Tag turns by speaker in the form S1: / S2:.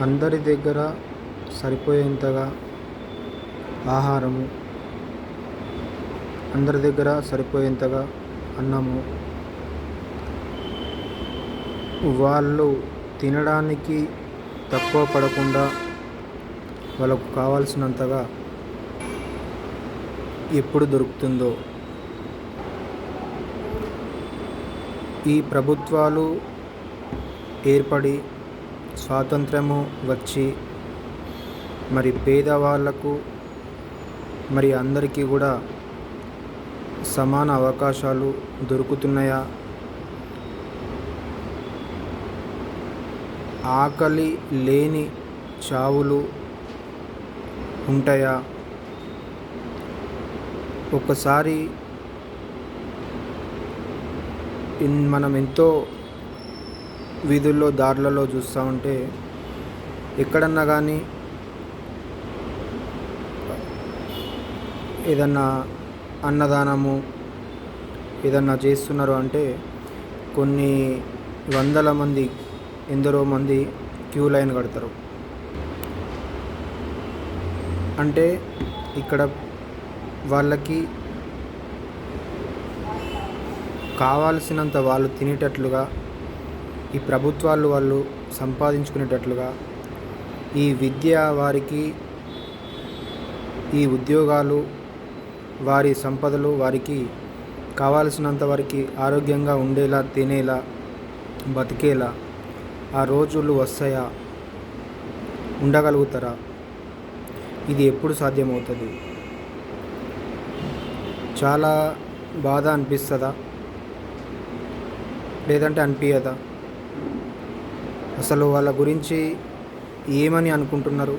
S1: అందరి దగ్గర సరిపోయేంతగా ఆహారము, అందరి దగ్గర సరిపోయేంతగా అన్నము, వాళ్ళు తినడానికి తక్కువ పడకుండా వాళ్ళకు కావాల్సినంతగా ఎప్పుడు దొరుకుతుందో, ఈ ప్రభుత్వాలు ఏర్పడి స్వాతంత్రము వచ్చి మరి పేదవాళ్ళకు మరి అందరికీ కూడా సమాన అవకాశాలు దొరుకుతున్నాయా? ఆకలి లేని చావులు ఉంటాయా? ఒకసారి మనం ఎంతో వీధుల్లో దారులలో చూస్తూ ఉంటే ఎక్కడన్నా కానీ ఏదన్నా అన్నదానము ఏదన్నా చేస్తున్నారు అంటే కొన్ని వందల మంది ఎందరో మంది క్యూ లైన్ కడతారు. అంటే ఇక్కడ వాళ్ళకి కావాల్సినంత వాళ్ళు తినేటట్లుగా, ఈ ప్రభుత్వాలు వాళ్ళు సంపాదించుకునేటట్లుగా, ఈ విద్య వారికి, ఈ ఉద్యోగాలు, వారి సంపదలు వారికి కావాల్సినంత వారికి ఆరోగ్యంగా ఉండేలా, తినేలా, బతికేలా ఆ రోజులు వస్తాయా? ఉండగలుగుతారా? ఇది ఎప్పుడు సాధ్యమవుతుంది? చాలా బాధ అనిపిస్తుందా? లేదంటే అనిపించదా? అసలు వాళ్ళ గురించి ఏమని అనుకుంటున్నారు?